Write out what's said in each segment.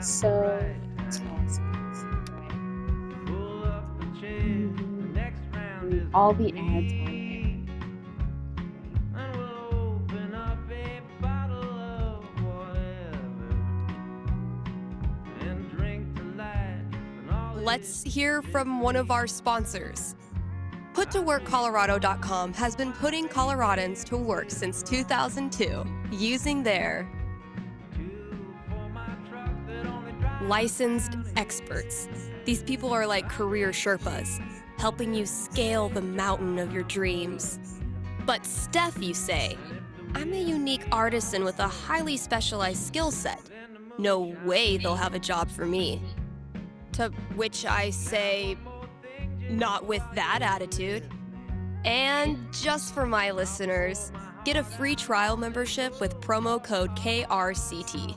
so intense, right? All the ads on air. Let's hear from one of our sponsors. PutToWorkColorado.com has been putting Coloradans to work since 2002 using their licensed experts. These people are like career Sherpas, helping you scale the mountain of your dreams. But Steph, you say, I'm a unique artisan with a highly specialized skill set. No way they'll have a job for me. To which I say, not with that attitude. And just for my listeners, get a free trial membership with promo code KRCT.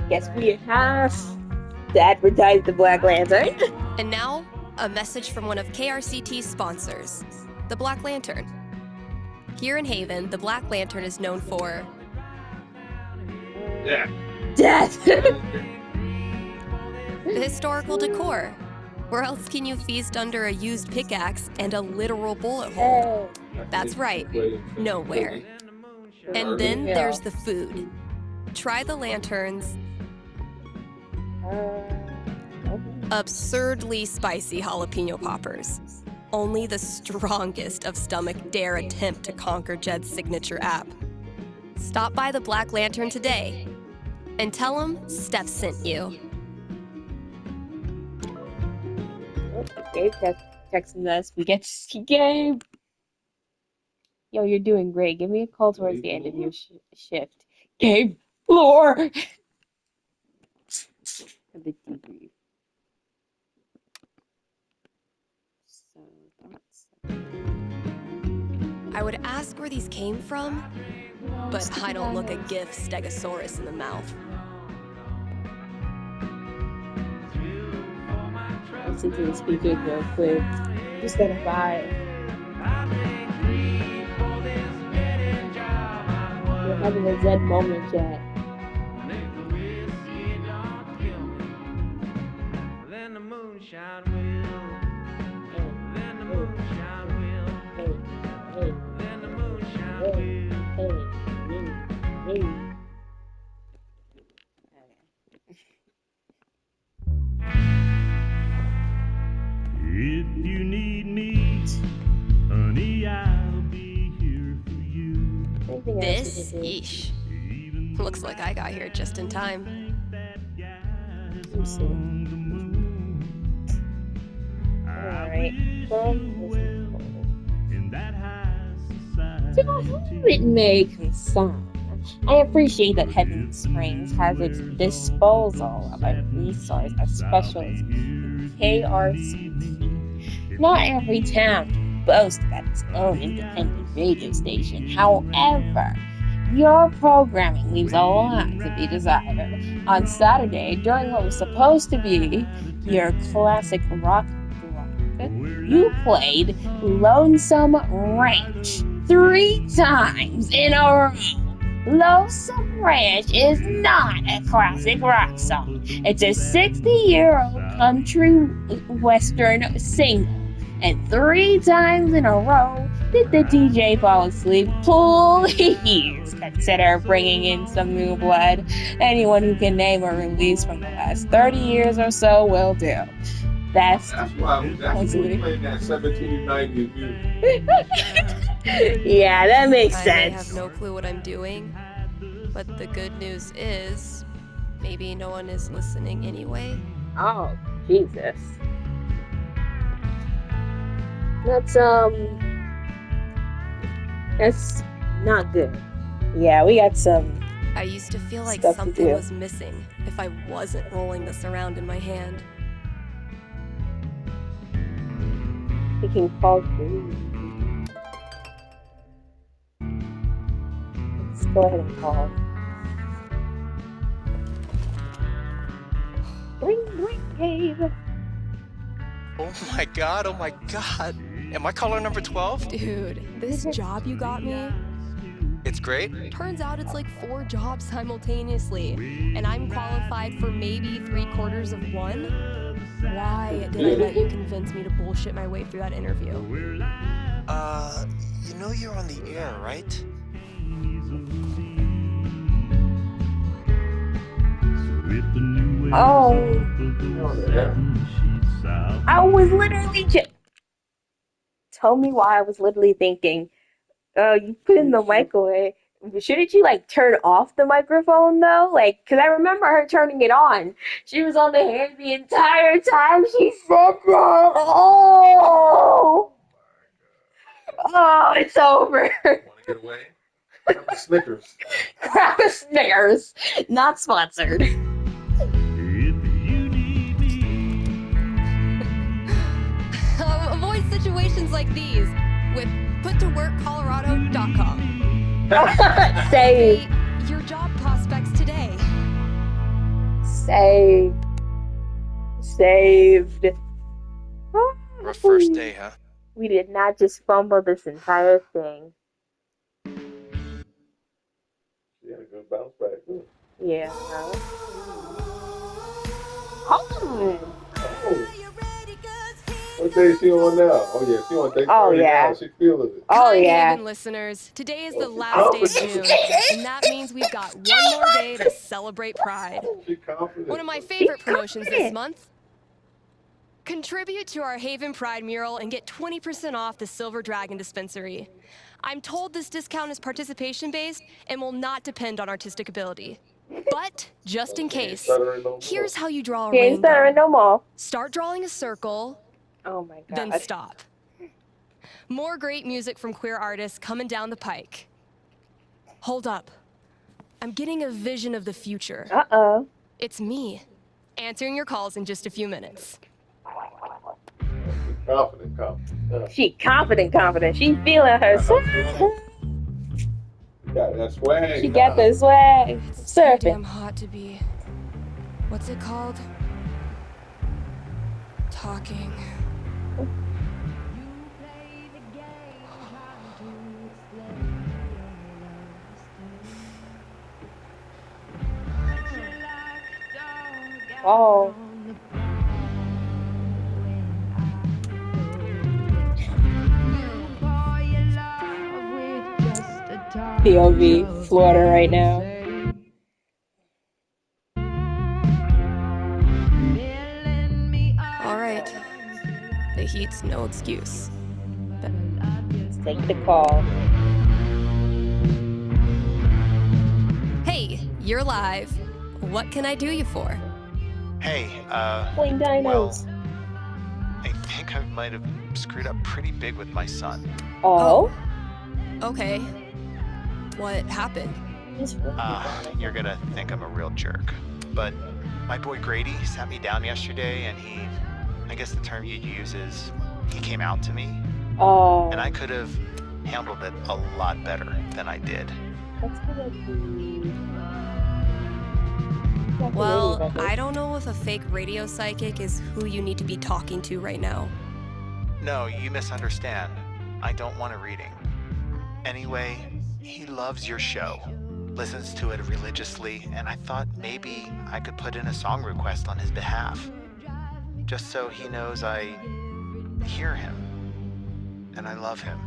Guess we have to advertise the Black Lantern. And now, a message from one of KRCT's sponsors, the Black Lantern. Here in Haven, the Black Lantern is known for Death. historical decor. Where else can you feast under a used pickaxe and a literal bullet hole? That's right, nowhere. And then there's the food. Try the lanterns. Absurdly spicy jalapeno poppers. Only the strongest of stomach dare attempt to conquer Jed's signature app. Stop by the Black Lantern today and tell him Steph sent you. Gabe texting us. We get to see Gabe. Yo, you're doing great. Give me a call towards the end of your shift. Gabe, floor. A bit debrief. So that's. I would ask where these came from, but I don't look a gift stegosaurus in the mouth. Listen to the speaker real quick. Just got a vibe. We're having a Zen moment chat. If you need me, honey, I'll be here for you. This? Yeesh. Looks like I got here just in time. Alright. So it may concern. I appreciate that Heaven Springs has at its disposal of a resource as special as KRCT. Not every town can boast about its own independent radio station. However, your programming leaves a lot to be desired. On Saturday, during what was supposed to be your classic rock block, you played Lonesome Ranch 3 times in a row. Lonesome Ranch is not a classic rock song. It's a 60-year-old country western single. And 3 times in a row did the DJ fall asleep. Please consider bringing in some new blood. Anyone who can name a release from the last 30 years or so will do. That's why we played that 1790 music. Yeah, that makes sense. I may have no clue what I'm doing, but the good news is maybe no one is listening anyway. Oh, Jesus. That's not good. Yeah, we got some. I used to feel like stuff to something do. was missing if I wasn't rolling this around in my hand. We can call Green. Let's go ahead and call. Ring, ring, Gabe. Oh my god, Am I caller number 12? Dude, this job you got me, It's great. turns out it's like 4 jobs simultaneously, and I'm qualified for maybe 3/4 of one? Why did I let you convince me to bullshit my way through that interview? You know you're on the air, right? Oh, I was literally just. Tell me why I was literally thinking, you put in the microwave. Shouldn't you like turn off the microphone though? Like, cause I remember her turning it on. She was on the hand the entire time she said that. Oh, it's over. Want to get away? Grab a Snickers. Grab a Snickers. Not sponsored. If you need me, Avoid situations like these with puttoworkcolorado.com. Save. Elevate your job prospects today. Saved. Rough first day, huh? We did not just fumble this entire thing. She had a good bounce back. Yeah. Oh. What day is she on now? Oh yeah, she on day 30 Oh, yeah. now. She feeling it. Oh, Hi, yeah. Haven listeners. Today is the last day of June, and that means we've got one more day to celebrate Pride. She confident. One of my favorite promotions this month. Contribute to our Haven Pride mural and get 20% off the Silver Dragon dispensary. I'm told this discount is participation-based and will not depend on artistic ability. But, just in case, here's how you draw a She ain't stuttering rainbow. no more. Start drawing a circle, Oh my god. then stop. More great music from queer artists coming down the pike. Hold up. I'm getting a vision of the future. Uh-oh. It's me, answering your calls in just a few minutes. Confident. Yeah. She confident. She feeling herself. She got that swag. She got the swag. It's too Surfing. damn hot to be. What's it called? Talking. Oh. POV, Florida right now. All right. The heat's no excuse. Let's take the call. Hey, you're live. What can I do you for? Hey, Playing dinos. I think I might have screwed up pretty big with my son. Oh. Okay. What happened? You're gonna think I'm a real jerk. But my boy Grady sat me down yesterday and I guess the term you'd use is, he came out to me. Oh. And I could have handled it a lot better than I did. That's gonna be. Well, I don't know if a fake radio psychic is who you need to be talking to right now. No, you misunderstand. I don't want a reading. Anyway, he loves your show, listens to it religiously, and I thought maybe I could put in a song request on his behalf. Just so he knows I hear him, and I love him.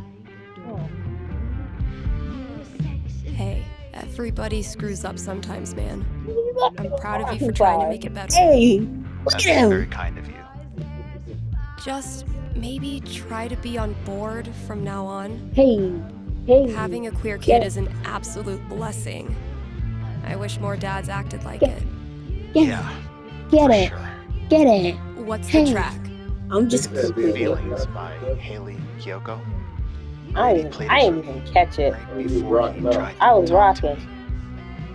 Hey, everybody screws up sometimes, man. I'm proud of you for trying to make it better. Hey, look That's at him. very kind of you. Just maybe try to be on board from now on. Hey. Having a queer kid is an absolute blessing. I wish more dads acted like it. Yeah, Get for it. sure. Get it. What's the Hey. track? I'm just Feelings by Haley Kiyoko. I He didn't played it even for me catch it. right before he tried to I was talk to rocking. me.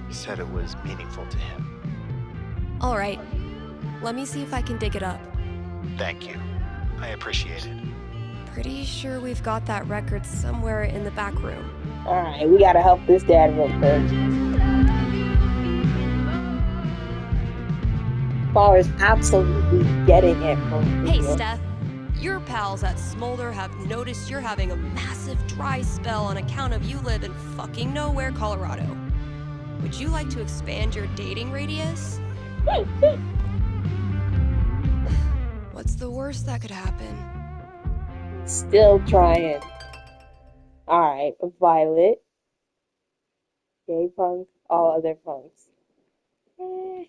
He said it was meaningful to him. All right. Let me see if I can dig it up. Thank you. I appreciate it. Pretty sure we've got that record somewhere in the back room. Alright, we gotta help this dad real quick. Paul is absolutely getting it from Hey, people. Steph. Your pals at Smolder have noticed you're having a massive dry spell on account of you live in fucking nowhere, Colorado. Would you like to expand your dating radius? What's the worst that could happen? Still trying. Alright, Violet. Gay punk, all other punks. Eh.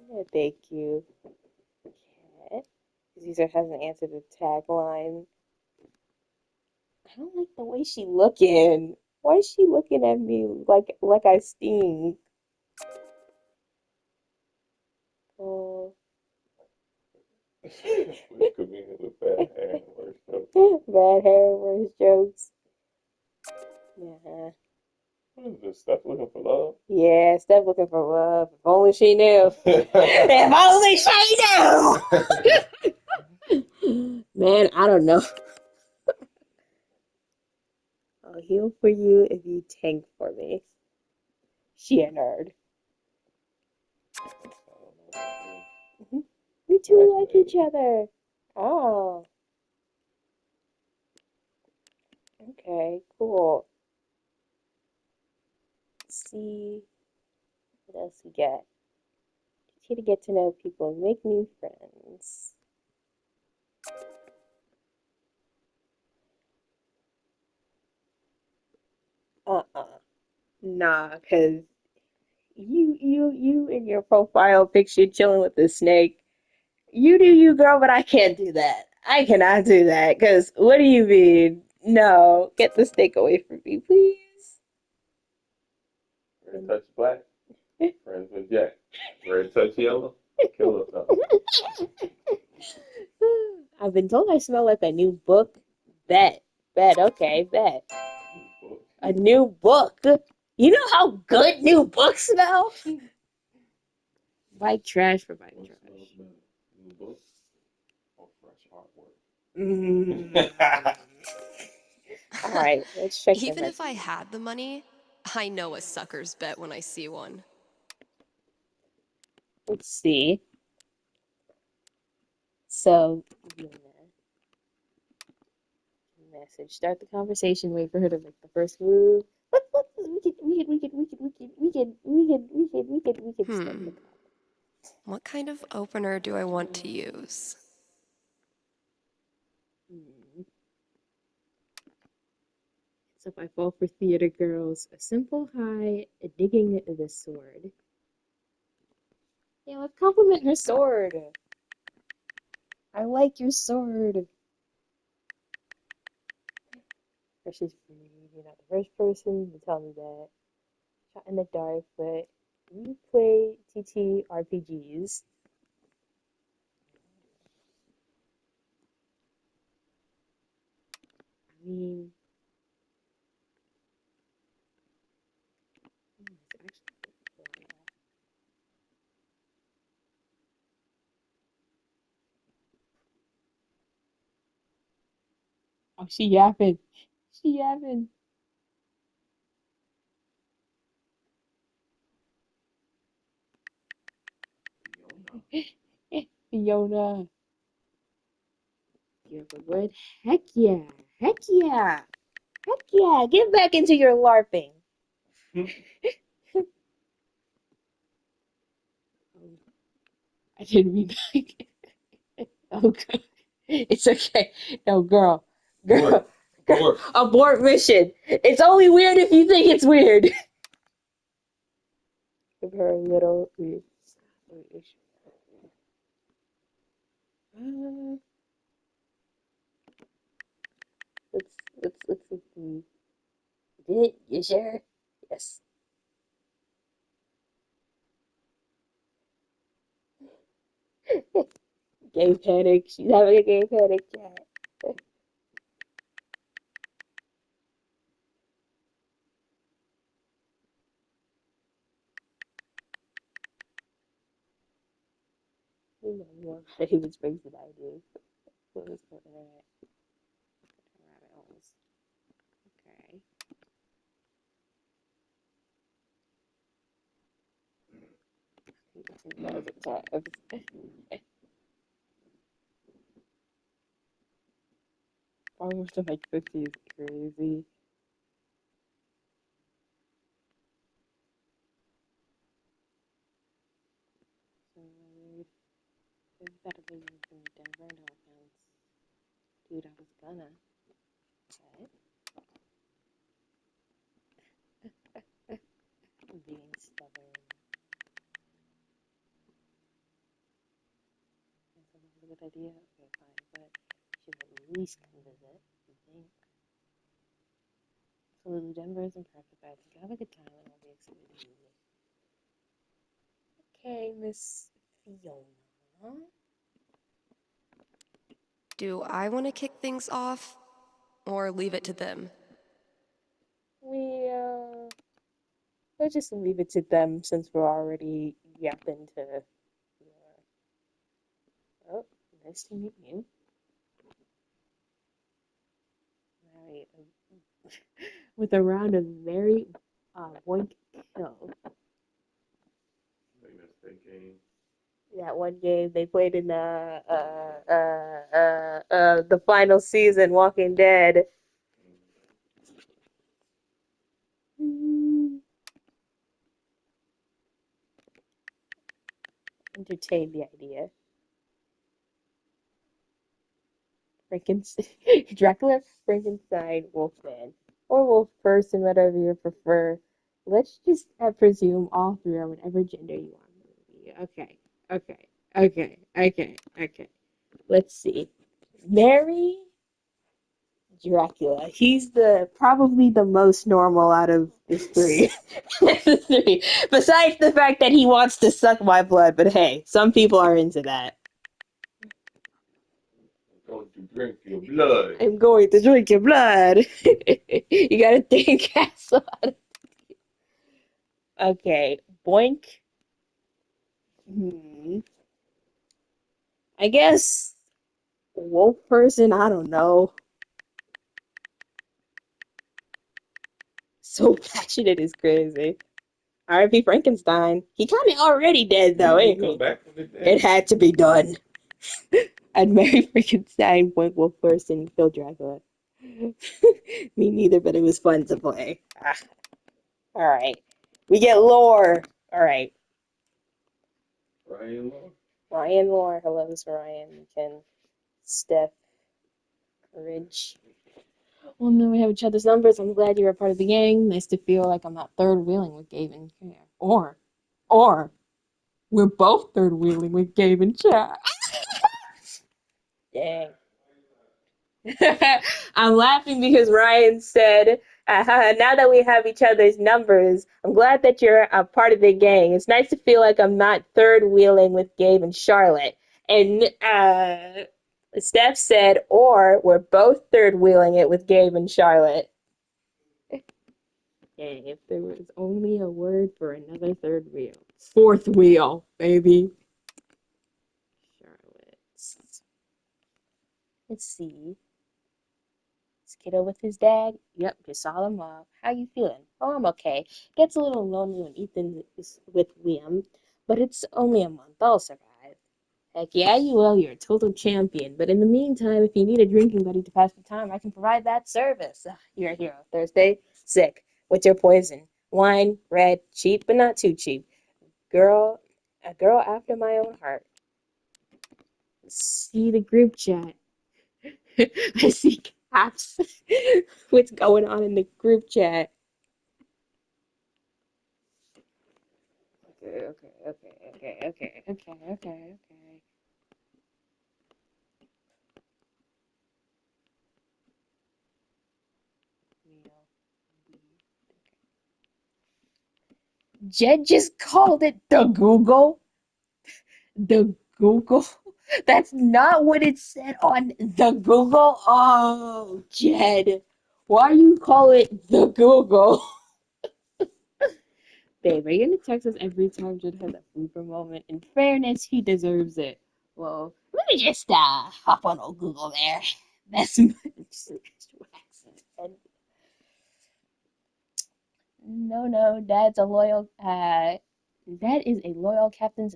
Yeah, thank you. Cat. Caesar hasn't answered the tagline. I don't like the way she looking. Why is she looking at me like I stink? Oh. Which comedian with bad hair and worse jokes? Bad hair, worse jokes. Yeah. What is this? Steph looking for love? Yeah, Steph looking for love. If only she knew. If only she knew! Man, I don't know. I'll heal for you if you tank for me. She a nerd. We two like each other. Oh. Okay, cool. Let's see what else we got. Here to get to know people and make new friends. Nah, cause you in your profile picture chilling with the snake. You do you, girl, but I can't do that. I cannot do that. Cause what do you mean? No, get the snake away from me, please. Red touch black, friends with Jack. Red touch yellow, kill us. I've been told I smell like a new book. Bet, bet, okay, bet. A new book. You know how good new books smell? Bike trash for bike trash. New book or fresh artwork? All right, let's check the Even if message. I had the money, I know a sucker's bet when I see one. Let's see. So, message. Start the conversation. Wait for her to make the first move. We can start the conversation. What kind of opener do I want to use? So if I fall for theater girls, a simple hi, digging the sword. Yeah, let's compliment her sword. I like your sword. She's you're not the first person to tell me that. Shot in the dark, but you play TTRPGs. I mean, it's actually oh, she yapping. She yapping. Fiona. You have a word? Heck yeah. Heck yeah. Heck yeah. Get back into your LARPing. I didn't mean like. Oh, God. It's okay. No, girl. Girl. Girl. Abort mission. It's only weird if you think it's weird. Give her a little weird. Uh, let's see. Did it? You sure? Yes. Gay panic. She's having a gay panic chat. He was brings the ideas. What was the internet? Rabbit holes. Okay. almost in like 50 is crazy. So weird. There's gotta be from Denver and offense. Dude, I was gonna. But being stubborn. Is that a good idea? Okay, fine. But should at least come visit, you think? Absolutely, Denver isn't perfect, but I think I'll have a good time and I'll be excited to meet you. Okay, Miss Fiona. Do I want to kick things off or leave it to them? We'll just leave it to them since we're already yapping to your. Oh, nice to meet you. Alright, with a round of very boink kill. I think that's that game. That one game they played in the final season, Walking Dead. Entertain the idea. Frankenstein, Dracula, Frankenstein, Wolfman, or Wolf person, whatever you prefer. Let's just presume all three are whatever gender you want them to be. Okay, okay. Let's see. Mary Dracula. He's probably the most normal out of the three. The three. Besides the fact that he wants to suck my blood, but hey, some people are into that. I'm going to drink your blood. I'm going to drink your blood. You gotta think, Castle. Okay, Boink. I guess wolf person. I don't know. So passionate is crazy. R.I.P. Frankenstein. He kind of already dead though, Didn't he ain't come he? back from the dead? It had to be done. I'd marry Frankenstein, Boink Wolf person, kill Dracula. Me neither, but it was fun to play. All right, we get lore. All right. Ryan Moore. Ryan Moore. Hello, this is Ryan. Ken, Steph, Ridge. Well, now we have each other's numbers. I'm glad you're a part of the gang. Nice to feel like I'm not third wheeling with Gabe and Chair. Or we're both third wheeling with Gabe and Chair. Dang. I'm laughing because Ryan said, now that we have each other's numbers, I'm glad that you're a part of the gang. It's nice to feel like I'm not third wheeling with Gabe and Charlotte. And Steph said, or we're both third wheeling it with Gabe and Charlotte. Dang, if there was only a word for another third wheel. Fourth wheel, baby. Charlotte. Let's see. Is Kiddo with his dad? Yep, just saw him off. How you feeling? Oh, I'm okay. Gets a little lonely when Ethan is with Liam, but it's only a month. I'll survive. Heck yeah, you will. You're a total champion. But in the meantime, if you need a drinking buddy to pass the time, I can provide that service. You're a hero. Thursday, sick. What's your poison? Wine, red, cheap, but not too cheap. A girl after my own heart. See the group chat. I see caps. What's going on in the group chat? Okay. Jed just called it the Google. The Google? That's not what it said on the Google. Oh, Jed. Why you call it the Google? Babe, are you gonna text us every time Jed has a blooper moment? In fairness, he deserves it. Well, let me just hop on old Google there. That's my accent. No, Dad is a loyal captain's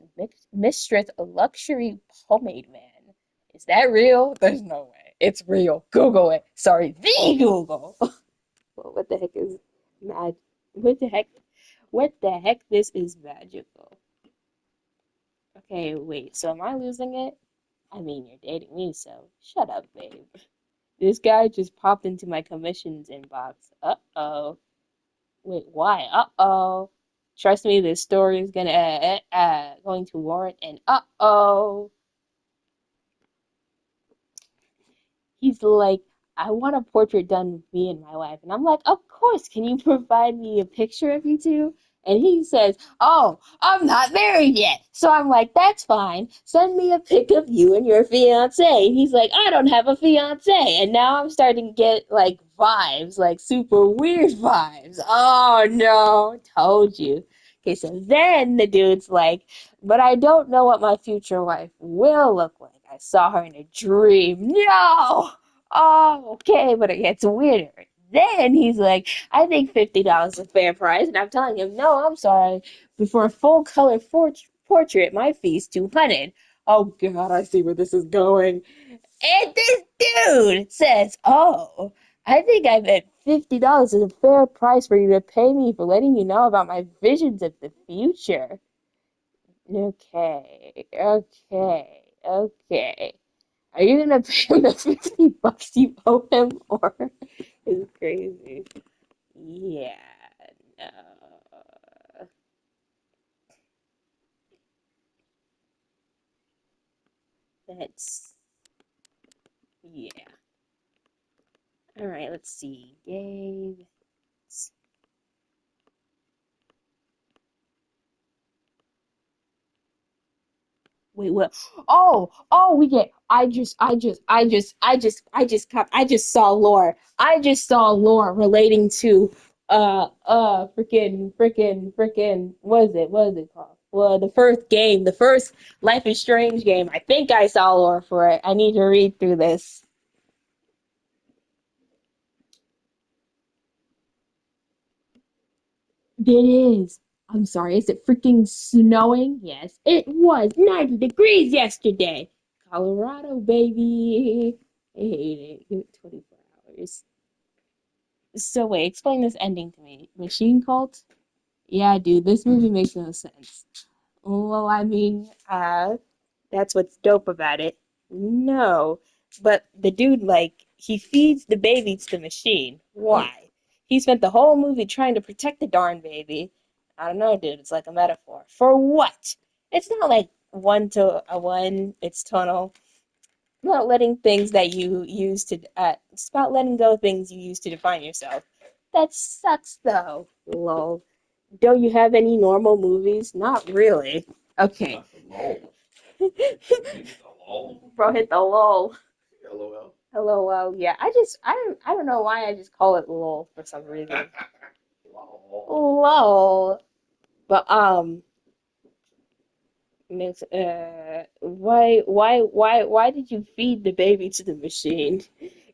mistress, a luxury pomade man. Is that real? There's no way. It's real. Google it. Sorry, the Google. Well, what the heck is mag? What the heck? What the heck? This is magical. Okay, wait. So am I losing it? I mean, you're dating me, so shut up, babe. This guy just popped into my commissions inbox. Uh-oh. Wait, why? Uh-oh. Trust me, this story is going to warrant an uh-oh. He's like, I want a portrait done with me and my wife. And I'm like, of course, can you provide me a picture of you two? And he says, oh, I'm not married yet. So I'm like, that's fine. Send me a pic of you and your fiance. And he's like, I don't have a fiance. And now I'm starting to get like vibes, like super weird vibes. Oh no, told you. Okay, so then the dude's like, but I don't know what my future wife will look like. I saw her in a dream. No! Oh, okay, but it gets weirder. Then he's like, I think $50 is a fair price. And I'm telling him, no, I'm sorry. But for a full color portrait, my fee's 200. Oh, God, I see where this is going. And this dude says, oh, I think I bet $50 is a fair price for you to pay me for letting you know about my visions of the future. Okay, okay, okay. Are you gonna pay him the $50 you owe him, or is crazy? Yeah, no. That's yeah. All right, let's see. Gabe. Wait, what? Oh, we get. I just saw lore. I just saw lore relating to, what is it? What is it called? Well, the first game, the first Life is Strange game. I think I saw lore for it. I need to read through this. It is. I'm sorry, is it freaking snowing? Yes, it was 90 degrees yesterday. Colorado, baby. I hate it. Give it 24 hours. So wait, explain this ending to me. Machine cult? Yeah, dude, this movie makes no sense. Well, I mean, that's what's dope about it. No, but the dude, like, he feeds the baby to the machine. Why? He spent the whole movie trying to protect the darn baby. I don't know, dude. It's like a metaphor. For what? It's not like one to a one. It's tonal. It's about letting things that you use to. It's about letting go of things you use to define yourself. That sucks, though. Lol. Don't you have any normal movies? Not really. Okay. Bro, hit the lol. LOL. LOL. Yeah, I don't know why I just call it lol for some reason. Lol. But Miss, why did you feed the baby to the machine?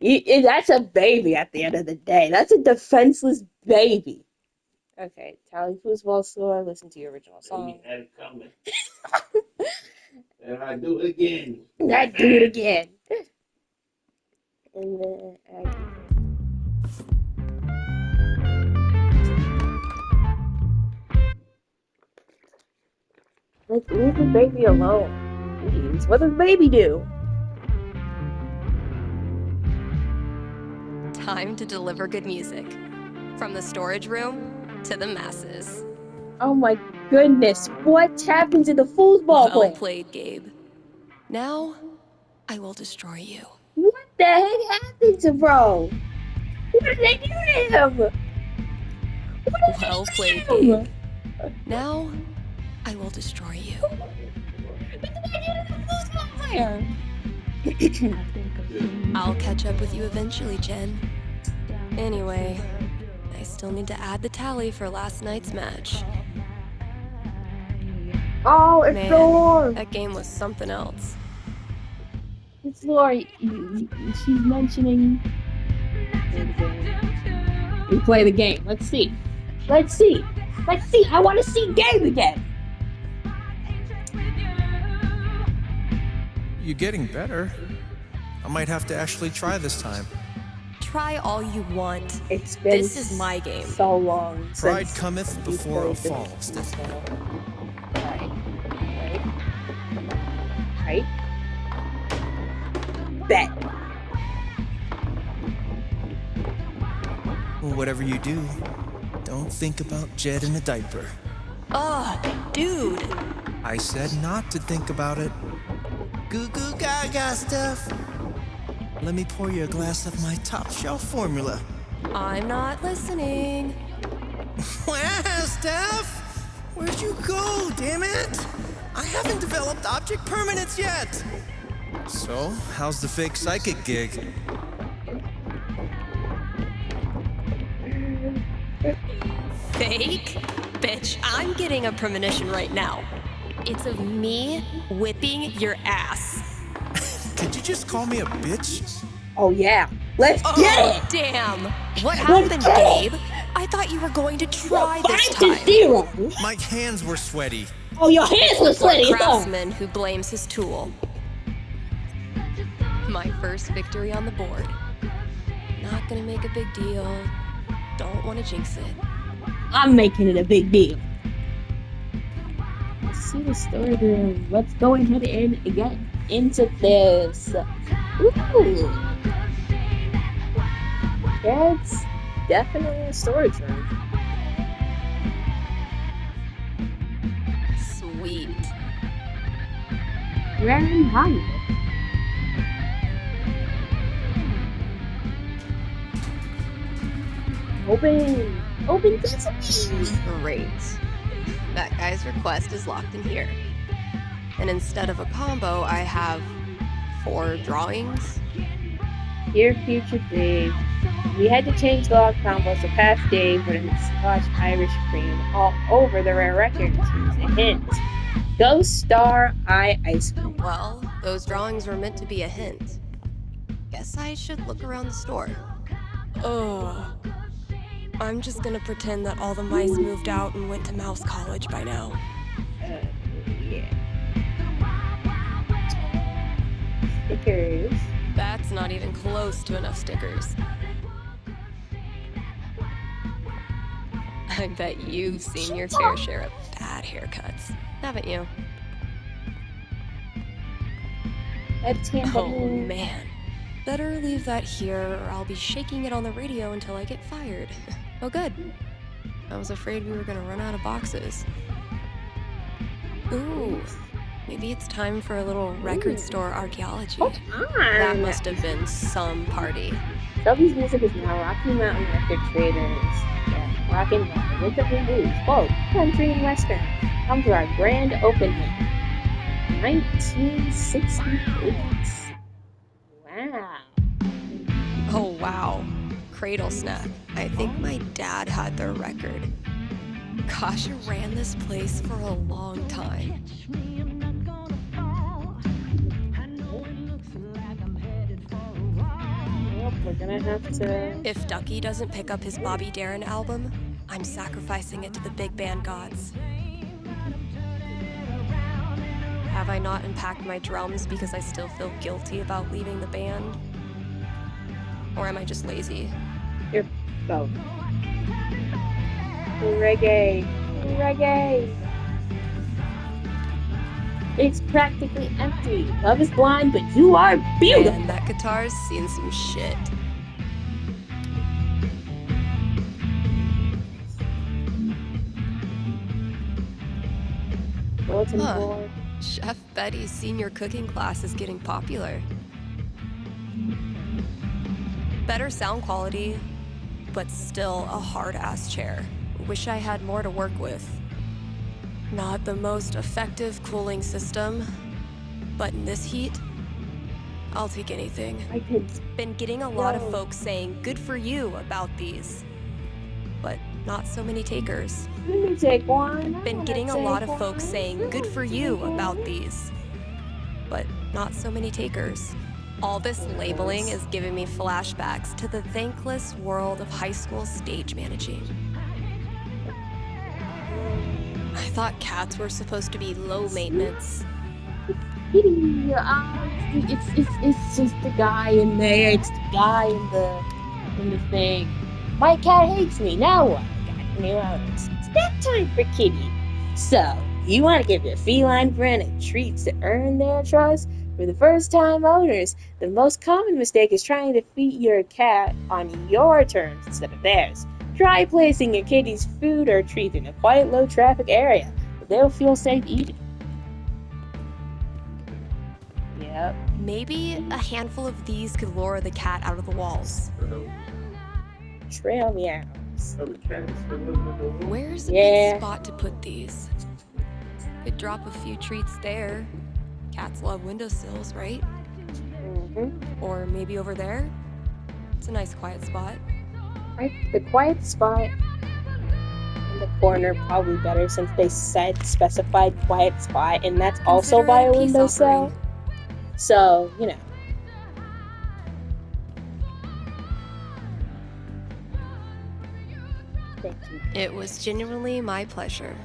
That's a baby at the end of the day. That's a defenseless baby. Okay, Tally Foosball Store, listen to your original song. Had it coming. And I do it again. I do it again. And then like, leave the baby alone. Jeez, what does baby do? Time to deliver good music. From the storage room to the masses. Oh my goodness, what happened to the foosball Well player? played, Gabe. Now, I will destroy you. What the heck happened to bro? What did they do to him? What did Well they played, do to him? Gabe. Now, I will destroy you. What did they do to the foosball player? I'll catch up with you eventually, Jen. Anyway, I still need to add the tally for last night's match. Oh, it's Man, Lore. that game was something else. It's Lore. She's mentioning. We play the game. Let's see. Let's see. Let's see. I want to see Gabe again. You're getting better. I might have to actually try this time. Try all you want. It's been This is my game. so long Pride since cometh you before a played this fall, game, Steph. so. Right. Bet. Whatever you do, don't think about Jed in a diaper. Ugh, dude. I said not to think about it. Goo goo gaga, Steph. Let me pour you a glass of my top shelf formula. I'm not listening. Wow, Steph! Where'd you go, damn it? I haven't developed object permanence yet. So, how's the fake psychic gig? Fake? Bitch, I'm getting a premonition right now. It's of me whipping your ass. Did you just call me a bitch? Oh yeah. Let's get Oh, it. damn. What happened, Gabe? I thought you were going to try this 5-0. time. My hands were sweaty. Oh, your hands were For a sweaty. Huh? craftsman who blames his tool. My first victory on the board. Not gonna make a big deal. Don't want to jinx it. I'm making it a big deal. Let's see the story room. Let's go ahead and get into this. Ooh. That's definitely a storage room. Sweet. Grand Hollywood. Open sesame. Great. That guy's request is locked in here. And instead of a combo, I have 4 drawings. Dear future Dave, we had to change the log combos to past Dave with a Scotch Irish cream all over the rare records. Here's a hint. Ghost Star Eye Ice Cream. Well, those drawings were meant to be a hint. Guess I should look around the store. Ugh. I'm just gonna pretend that all the mice moved out and went to mouse college by now. Yeah. Stickers. That's not even close to enough stickers. I bet you've seen your fair share of bad haircuts, haven't you? Oh man. Better leave that here or I'll be shaking it on the radio until I get fired. Oh good. I was afraid we were gonna run out of boxes. Ooh, maybe it's time for a little record store archaeology. That must have been some party. Sophie's music is now Rocky Mountain Record Traders. Yeah, rock and roll, rhythm and blues, folk, country and western. Come to our grand opening. 1968. Wow. Oh wow, Cradle Snack. I think my dad had their record. Kasha ran this place for a long time. Well, we're gonna have to. If Ducky doesn't pick up his Bobby Darin album, I'm sacrificing it to the big band gods. Have I not unpacked my drums because I still feel guilty about leaving the band? Or am I just lazy? You're both. Reggae. Reggae. It's practically empty. Love is blind, but you are beautiful. Man, that guitar's seen some shit. Bulletin Huh. board. Chef Betty's senior cooking class is getting popular. Better sound quality, but still a hard-ass chair. Wish I had more to work with. Not the most effective cooling system, but in this heat, I'll take anything. I could. Been getting a lot of Whoa. folks saying good for you about these, but not so many takers. Let me take one. I Been wanna getting a take lot of one. folks saying good for you about these, but not so many takers. All this labeling is giving me flashbacks to the thankless world of high school stage managing. I thought cats were supposed to be low maintenance. Kitty, It's just the guy in there. It's the guy in the thing. My cat hates me. Now what? I got new owners. It's nap time for Kitty. So you want to give your feline friend a treat to earn their trust? For the first time owners, the most common mistake is trying to feed your cat on your terms instead of theirs. Try placing your kitty's food or treat in a quiet, low traffic area. They'll feel safe eating. Yep. Maybe a handful of these could lure the cat out of the walls. Trail meows. Oh, the cat is still living in the wall? Where's a Yeah. good spot to put these? Could drop a few treats there. Cats love windowsills, right? Mm-hmm. Or maybe over there? It's a nice quiet spot. Right, the quiet spot in the corner probably better since they said specified quiet spot, and that's also Consider by it a a peace windowsill. offering. So, you know. Thank you. It was genuinely my pleasure.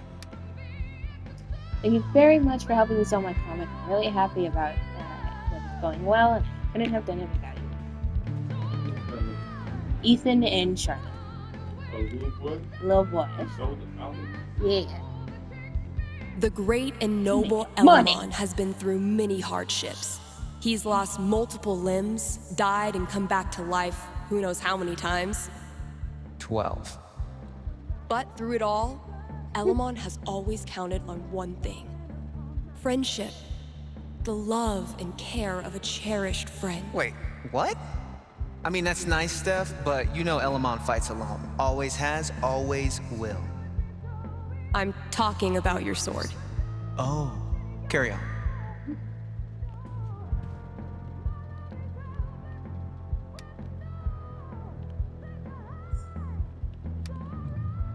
Thank you very much for helping me sell my comic. I'm really happy about that it's going well, and I couldn't have done it without you. Ethan and Charlotte. Oh, little boy? Little boy. You sold the comic? Yeah. The great and noble Money. Elamon has been through many hardships. He's lost multiple limbs, died and come back to life who knows how many times. 12. But through it all, Elamon has always counted on one thing: friendship. The love and care of a cherished friend. Wait, what? I mean, that's nice, Steph, but you know Elamon fights alone. Always has, always will. I'm talking about your sword. Oh, carry on.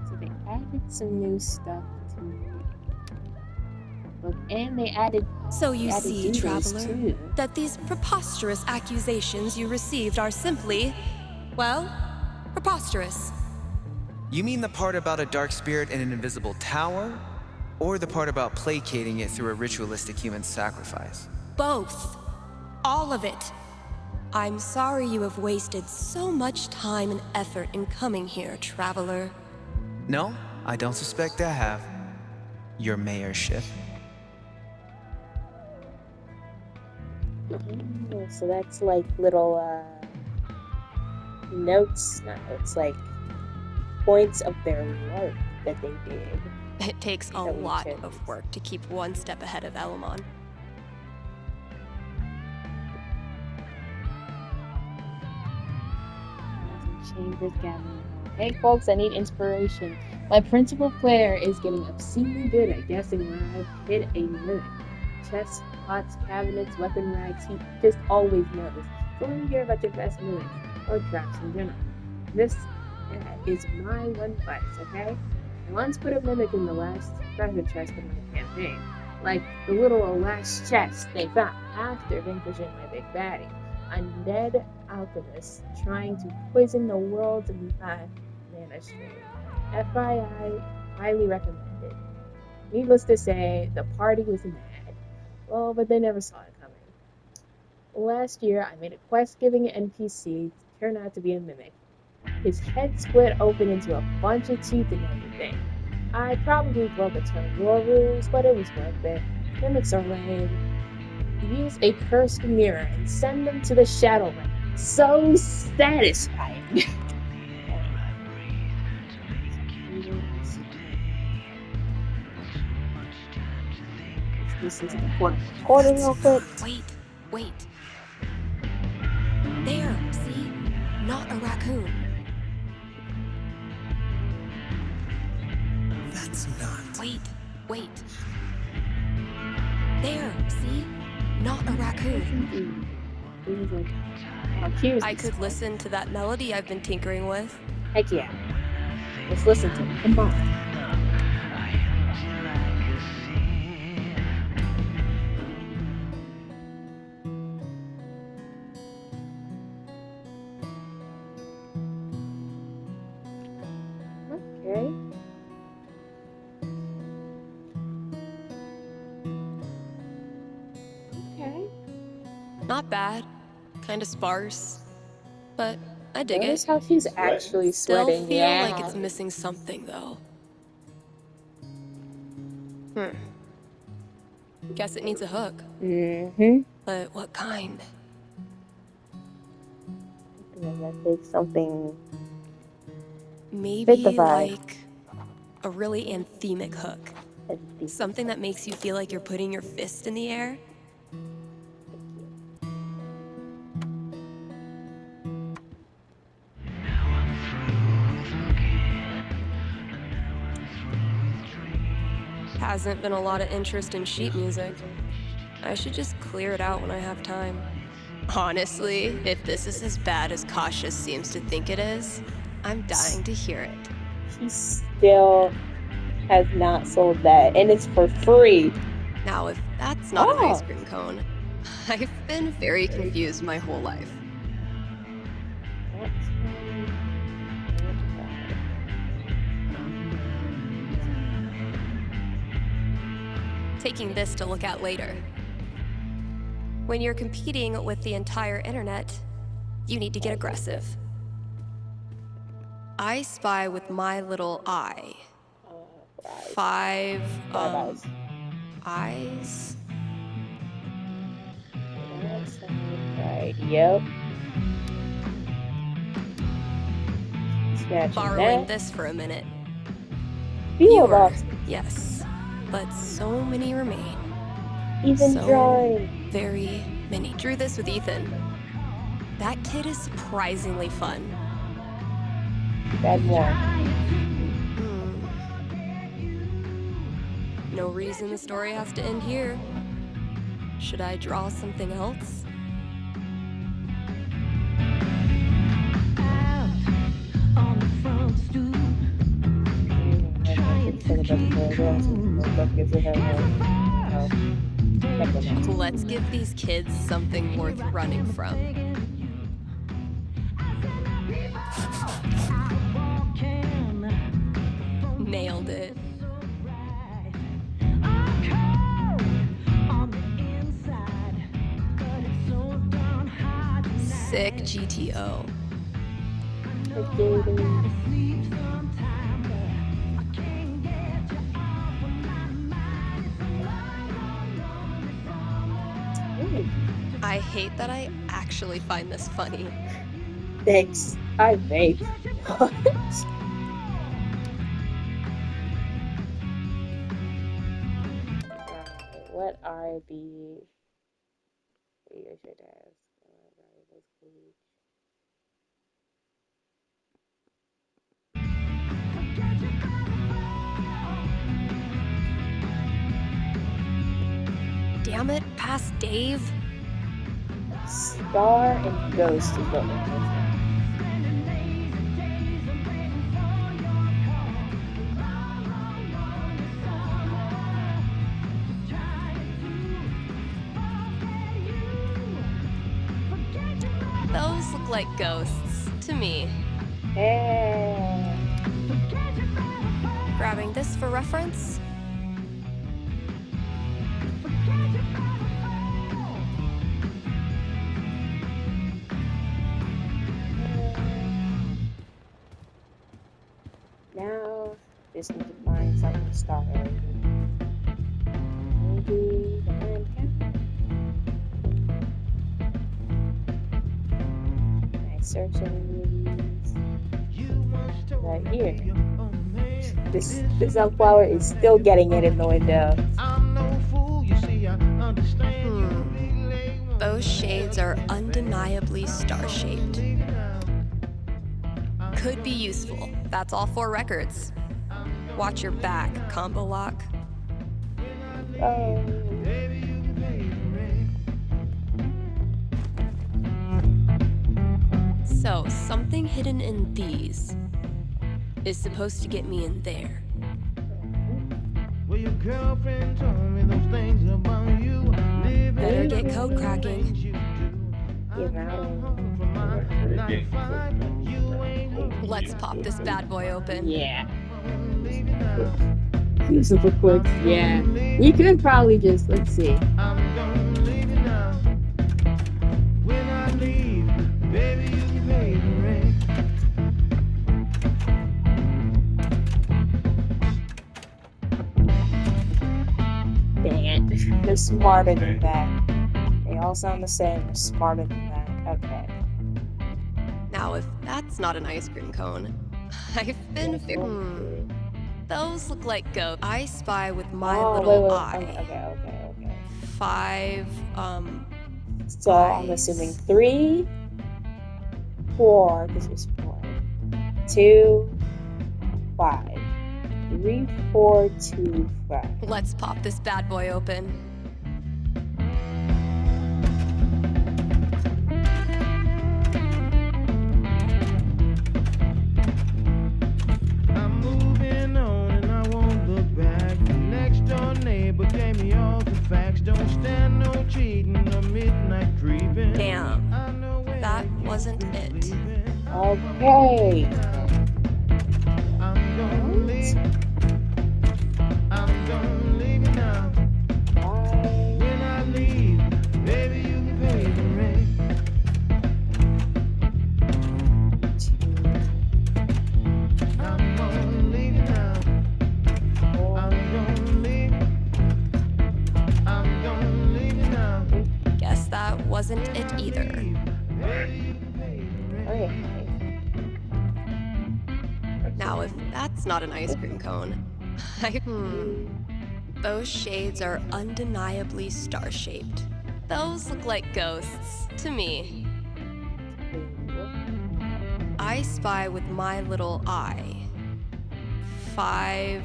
So they added some new stuff to the book, and they added So you added see, duos, traveler, too. that these preposterous accusations you received are simply, well, preposterous. You mean the part about a dark spirit in an invisible tower? Or the part about placating it through a ritualistic human sacrifice? Both. All of it. I'm sorry you have wasted so much time and effort in coming here, traveler. No, I don't suspect I have. Your mayorship. Oh, so that's like little notes, not notes, like points of their work that they did. It takes a That we lot should. of work to keep one step ahead of Elamon. Chambers gathering. Hey folks, I need inspiration. My principal player is getting obscenely good at guessing when I've hit a limit. Chests, pots, cabinets, weapon racks, he just always knows. So let me hear about your best mimics, or traps in general. This is my one advice, okay? I once put a mimic in the last treasure chest of my campaign. Like the literal last chest they found after vanquishing my big baddie. Undead alchemist trying to poison the world's mana stream. FYI, highly recommended. Needless to say, the party was mad. Well, but they never saw it coming. Last year, I made a quest-giving NPC turn out to be a mimic. His head split open into a bunch of teeth and everything. I probably broke a ton of lore rules, but it was worth it. Mimics are lame. Use a cursed mirror and send them to the Shadowland. So satisfying. Let's listen to the recording real quick. Wait. There, see? Not a raccoon. That's not. Wait. There, see? Not a raccoon. I could listen to that melody I've been tinkering with. Heck yeah. Let's listen to it. Come on. Okay. Okay. Not bad. Kinda sparse. But I dig Notice it. how she's actually Still sweating. feel Yeah. like it's missing something, though. Guess it needs a hook. Mm-hmm. But what kind? That takes something. Maybe Fit the vibe. like a really anthemic hook. Something that makes you feel like you're putting your fist in the air. Hasn't been a lot of interest in sheet music. I should just clear it out when I have time. Honestly, if this is as bad as Cautious seems to think it is, I'm dying to hear it. She still has not sold that, and it's for free. Now, if that's not an Oh. ice cream cone, I've been very confused my whole life. Taking this to look at later. When you're competing with the entire internet, you need to get aggressive. I spy with my little eye. 5 eyes. eyes. Right. Yep. Scratching Borrowing that. this for a minute. Fewer Fewer, boxes. yes, but so many remain. Even So drawing. very many. Drew this with Ethan. That kid is surprisingly fun. Bad one. No reason the story has to end here. Should I draw something else? Let's give these kids something worth running from. Nailed it. Sick GTO. I hate that I actually find this funny. Thanks. I vape. What? What are the readers should ask? Damn it, past Dave. Star and Ghost is what we're missing. Those look like ghosts to me. Hey. Grabbing this for reference. Now, just need to find something to start with. Maybe the hand count. Nice searching these. Right here. This sunflower is still getting it in the window. Those shades are undeniably star-shaped. Could be useful. That's all 4 records. Watch your back, combo lock. Oh. So, something hidden in these is supposed to get me in there. Better get code cracking. Let's pop this bad boy open. Yeah. Super quick. Yeah. We could probably just, let's see. smarter than that. They all sound the same. They're smarter than that. Okay. Now, if that's not an ice cream cone, I've been Those look like ghosts. I spy with my little wait. eye. Okay. 5, So I'm assuming 3, 4, this is 4, 2, 5. 3, 4, 2, 5. Let's pop this bad boy open. I'm moving on and I won't look back. The next door neighbor gave me all the facts. Don't stand no cheating or midnight creeping. Damn, I know where that wasn't it. Okay. I'm gonna leave. I'm gonna leave you now. When I leave, baby, you can pay the rent. I'm gonna leave you now. I'm gonna leave. I'm gonna leave you now. Guess that wasn't it either. Baby, you can pay the rent. Okay. Now, if that's not an ice cream cone, Those shades are undeniably star-shaped. Those look like ghosts to me. I spy with my little eye. 5,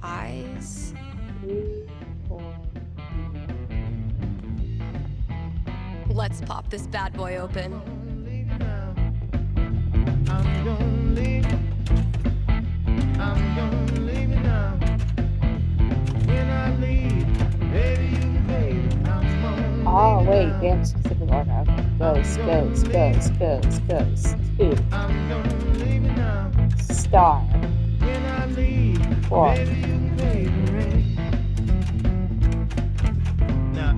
eyes? 3, 4. Let's pop this bad boy open. I'm gonna leave. I'm gonna leave you now. When I leave, baby, you can pay the I'm gonna Oh, leave wait, you now. damn specific order. Okay. Ghost. 2. I'm gonna leave you now. Star. When I leave, 4. baby, you can pay the rent. Now,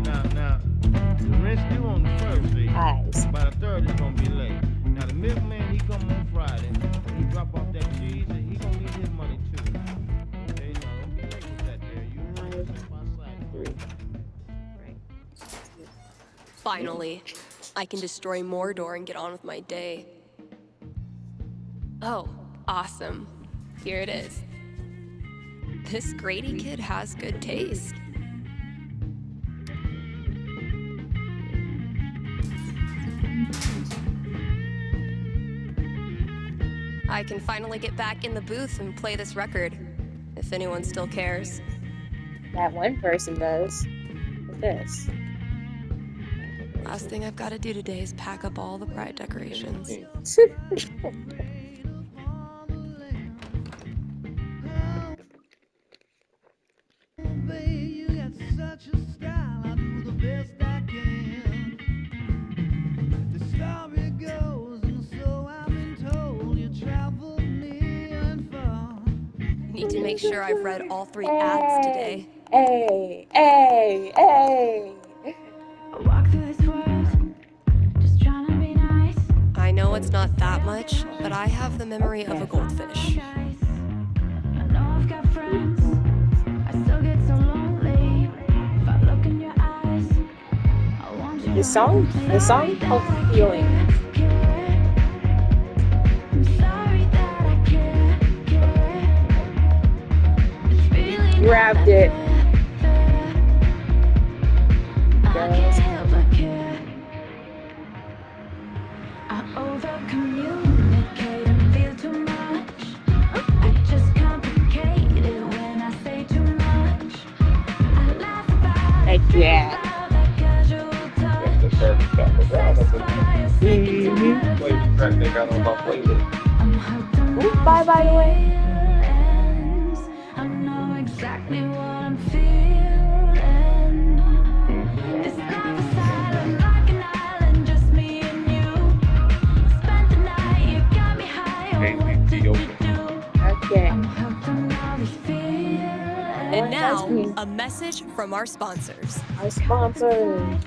the rent's due on the first, see? Eyes. By the third, it's gonna be late. Now, the milkman, he come on Friday. He drop off that cheese, and he gonna need his money, too. Hey, no, don't be late with that there. You right, step outside. 3. Finally, I can destroy Mordor and get on with my day. Oh, awesome. Here it is. This Grady kid has good taste. I can finally get back in the booth and play this record, if anyone still cares. That one person does. What's this? Last thing I've got to do today is pack up all the pride decorations. You got such a style, I do the best I can. The story goes, and so I've been told, you traveled near and far. Need to make sure I've read all 3 ads today. Hey. I walk through this world, just trying to be nice. I know it's not that much, but I have the memory of a goldfish. I know I've got friends, I still get so lonely. If I look in your eyes, I want you The song called Feeling. I'm sorry that I care. It's really Grabbed it. I can't help but care. I over-communicate and feel too much. I just complicate it when I say too much. I laugh about Like that. that casual touch. The first stuff was wrong with it. Fire sick and tired of Play the track they got on my playlist. I'm hooked on Ooh, bye, by the way. feelings. I know exactly what I'm feeling. This life is silent like an island, just me and you. Spent the night, you got me high. Oh, what did you do? Okay. I'm hooked on all these feelings. And now, a message from our sponsors. Our sponsor.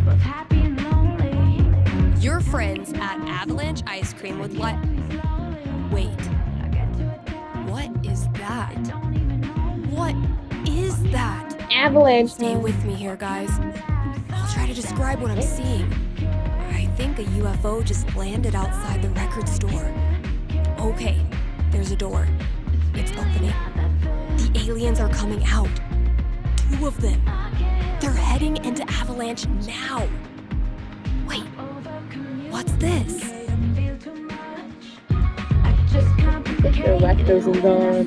Both happy and lonely. Your friends at Avalanche Ice Cream with what? Wait, what is that? What is that? avalanche Stay time. with me here, guys. I'll try to describe what I'm seeing. I think a UFO just landed outside the record store. Okay, there's a door. It's opening. The aliens are coming out. 2 of them. They're heading into Avalanche now. Wait, what's this? The rectors are gone.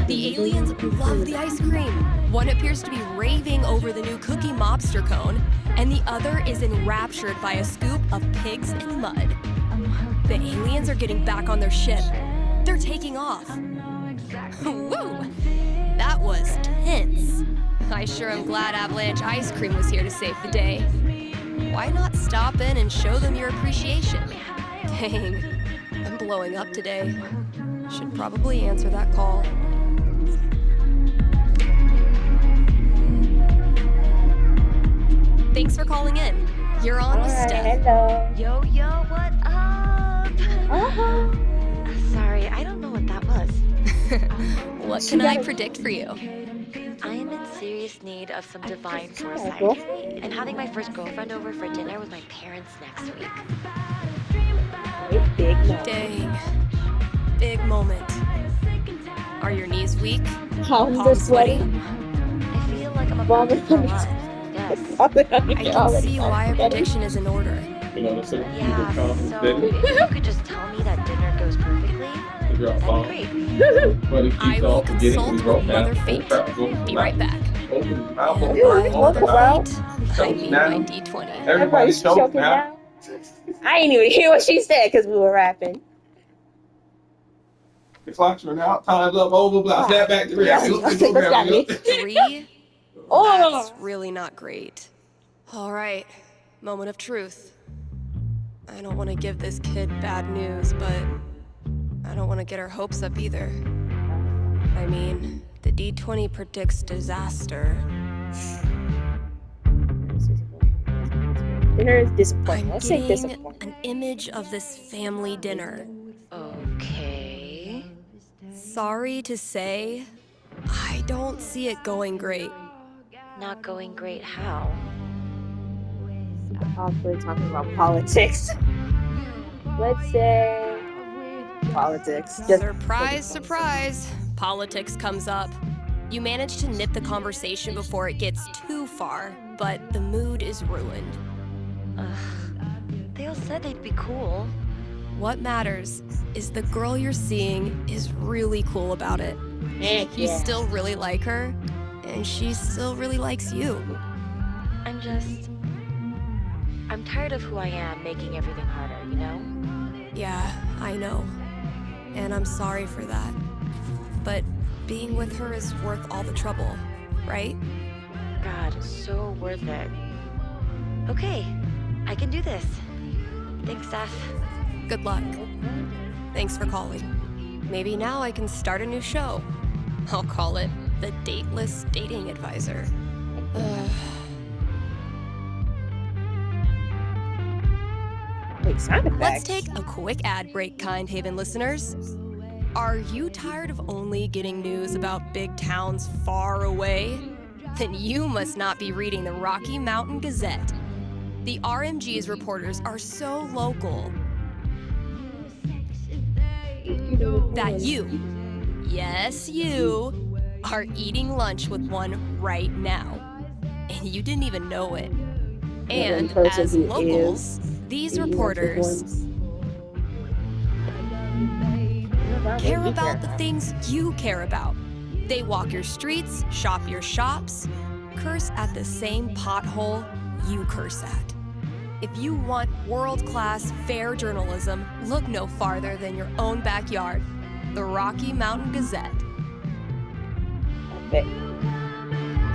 The aliens love the ice cream. One appears to be raving over the new Cookie Mobster cone, and the other is enraptured by a scoop of pigs and mud. The aliens are getting back on their ship. They're taking off. Woo! That was tense. I sure am glad Avalanche Ice Cream was here to save the day. Why not stop in and show them your appreciation? Dang, I'm blowing up today. Should probably answer that call. Thanks for calling in. You're on with Alright, Steph. hello. Yo, what up? Uh-huh. Sorry, I don't know what that was. What can I predict for you? I am in serious need of some divine my foresight. girlfriend. And having my first girlfriend over for dinner with my parents next week. Big no. Dang. Big moment. Are your knees weak? Palms are Palms sweaty. I feel like I'm about to Vomit throw on up. me. Yes. I can see why a prediction is in order. You know, so Yeah, so steady. if you could just tell me that dinner goes perfectly, Drop that'd bomb. be great. But if I you will don't forget it, consult we drop with down. Mother Fate. Be right back. Open your mouth, And open Dude, by your what Mother the hell? Fate, I mean Now. my D20. Everybody Everybody's choke choking now. now. I ain't even hear what she said because we were rapping. The clock's run out. Time's up. Over. Blah. Snap back to Yeah, reality. let's take us down. 3? Oh, That's really not great. All right, moment of truth. I don't want to give this kid bad news, but I don't want to get her hopes up either. I mean, the D20 predicts disaster. dinner is disappointing. I'm Let's say getting disappointing. an image of this family dinner. Okay. Sorry to say, I don't see it going great. Not going great, how? Awkward talking about politics. Let's say politics. Just Surprise, surprise. Politics comes up. You manage to nip the conversation before it gets too far, but the mood is ruined. They all said they'd be cool. What matters is the girl you're seeing is really cool about it. Heck You yeah. still really like her, and she still really likes you. I'm tired of who I am making everything harder, you know? Yeah, I know. And I'm sorry for that. But being with her is worth all the trouble, right? God, so worth it. Okay, I can do this. Thanks, Steph. Good luck. Thanks for calling. Maybe now I can start a new show. I'll call it The Dateless Dating Advisor. Wait, sound effects. Let's take a quick ad break, Kind Haven listeners. Are you tired of only getting news about big towns far away? Then you must not be reading the Rocky Mountain Gazette. The RMG's reporters are so local that you, yes you, are eating lunch with one right now. And you didn't even know it. And person as who locals, these eating lunch with reporters ones. care about the things you care about. They walk your streets, shop your shops, curse at the same pothole you curse at. If you want world-class, fair journalism, look no farther than your own backyard. The Rocky Mountain Gazette. Okay.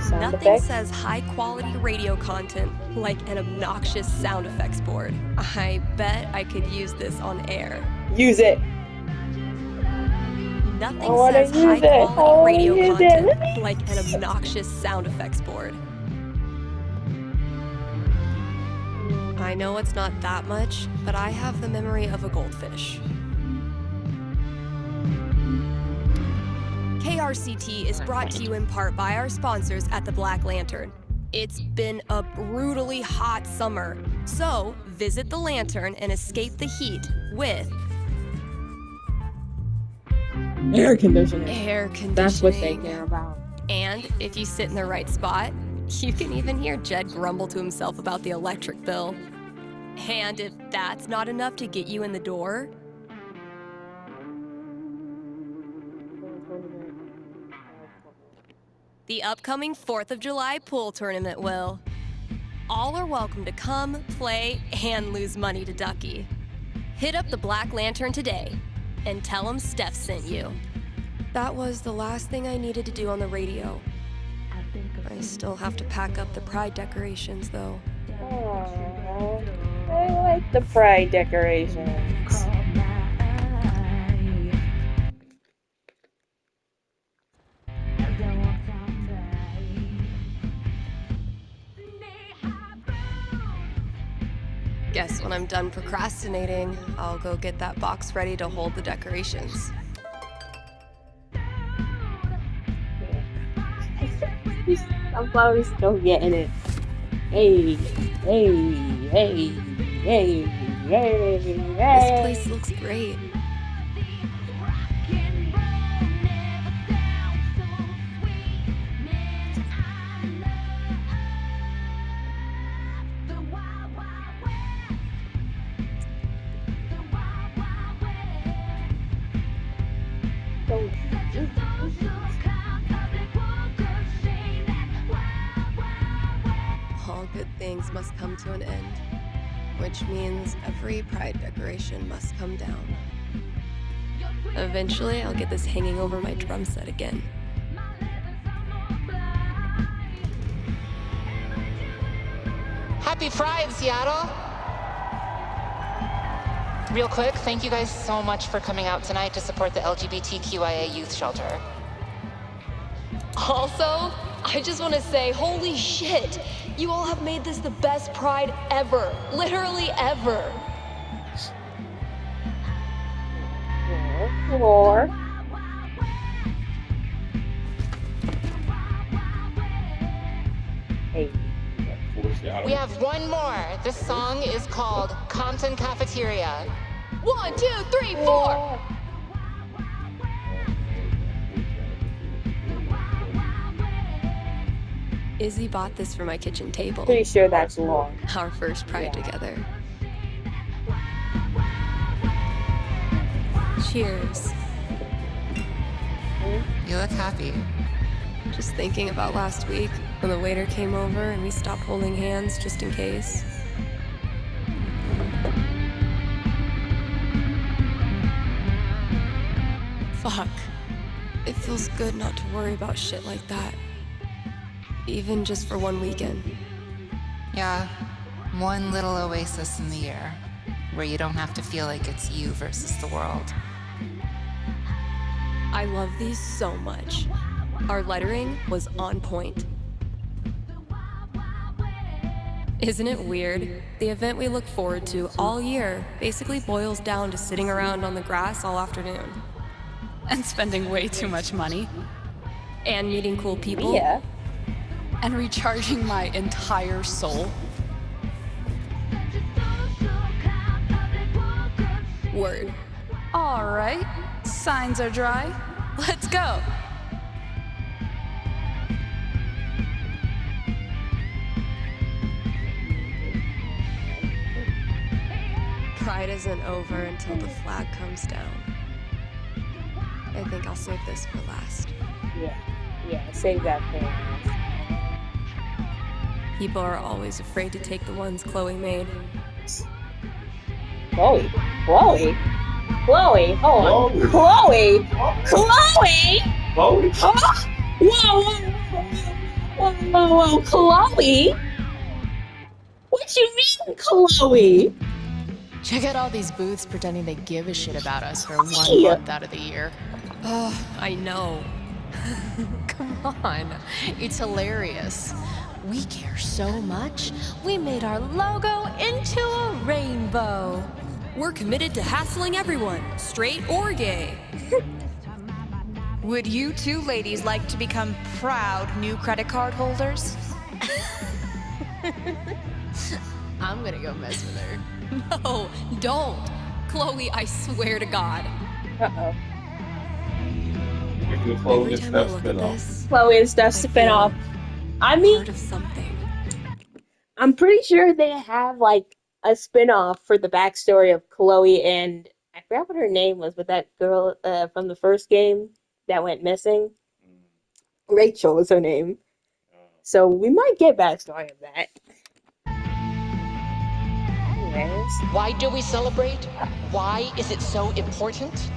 Sound Nothing effects. says high-quality radio content like an obnoxious sound effects board. I bet I could use this on air. Use it. Nothing I wanna says use it. I high-quality wanna radio use it. content Let me like an obnoxious sound effects board. I know it's not that much, but I have the memory of a goldfish. KRCT is brought to you in part by our sponsors at the Black Lantern. It's been a brutally hot summer, so visit the Lantern and escape the heat with Air conditioning. air conditioning. That's what they care about. And if you sit in the right spot, you can even hear Jed grumble to himself about the electric bill. And if that's not enough to get you in the door, the upcoming 4th of July pool tournament will. All are welcome to come, play, and lose money to Ducky. Hit up the Black Lantern today and tell them Steph sent you. That was the last thing I needed to do on the radio. I still have to pack up the pride decorations, though. Aww, I like the pride decorations. Guess when I'm done procrastinating, I'll go get that box ready to hold the decorations. Sunflower's still getting it. Hey, hey, hey, hey, hey, This hey. place looks great. All good things must come to an end, which means every pride decoration must come down. Eventually, I'll get this hanging over my drum set again. Happy Pride, Seattle! Real quick, thank you guys so much for coming out tonight to support the LGBTQIA youth shelter. Also, I just want to say, holy shit! You all have made this the best pride ever. Literally ever. More. Hey. We have one more. This song is called Compton Cafeteria. 1, 2, 3, 4. Izzy bought this for my kitchen table. Pretty sure that's long. Our first pride together. Cheers. You look happy. Just thinking about last week when the waiter came over and we stopped holding hands just in case. Fuck. It feels good not to worry about shit like that. Even just for one weekend. Yeah, one little oasis in the year where you don't have to feel like it's you versus the world. I love these so much. Our lettering was on point. Isn't it weird? The event we look forward to all year basically boils down to sitting around on the grass all afternoon. And spending way too much money. And meeting cool people. Yeah. And recharging my entire soul. Word. All right, signs are dry. Let's go. Pride isn't over until the flag comes down. I think I'll save this for last. Yeah, save that for last. People are always afraid to take the ones Chloe made. Chloe, hold on. Chloe! Chloe? Whoa, Chloe? What you mean, Chloe? Check out all these booths pretending they give a shit about us for 1 month out of the year. I know. Come on, it's hilarious. We care so much, we made our logo into a rainbow. We're committed to hassling everyone, straight or gay. Would you two ladies like to become proud new credit card holders? I'm gonna go mess with her. No, don't. Chloe, I swear to God. Uh-oh. Making the Every Chloe and time I Steph look spin at off. this, Chloe and Steph I spin-off. feel I mean, part of something. I'm pretty sure they have like a spin-off for the backstory of Chloe and I forgot what her name was, but that girl from the first game that went missing. Rachel was her name. So we might get backstory of that. Anyways. Why do we celebrate? Why is it so important?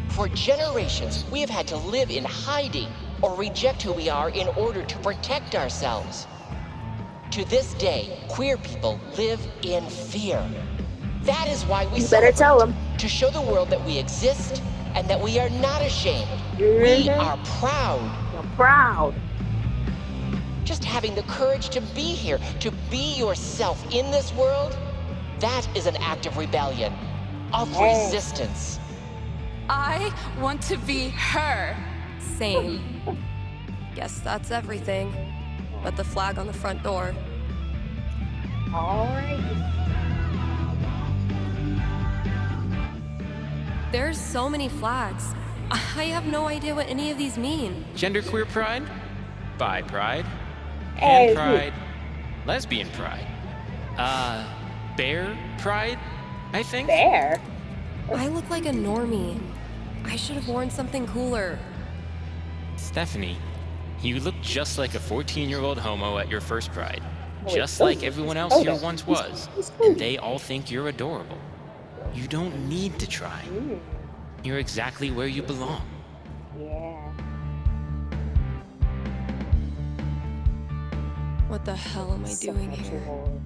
For generations, we have had to live in hiding or reject who we are in order to protect ourselves. To this day, queer people live in fear. That is why we You better celebrate. tell them. To show the world that we exist and that we are not ashamed. We are proud. You're proud. Just having the courage to be here, to be yourself in this world, that is an act of rebellion, of resistance. I want to be her. Same. Guess that's everything. But the flag on the front door. Alright. There's so many flags. I have no idea what any of these mean. Genderqueer pride, bi pride, Hey, pan pride, lesbian pride, bear pride, I think. Bear? I look like a normie. I should have worn something cooler. Stephanie, you look just like a 14-year-old homo at your first pride. Wait, Just those like are- everyone else oh, here no. once was. And they all think you're adorable. You don't need to try. You're exactly where you belong. Yeah. What the hell am I doing here? Sexual.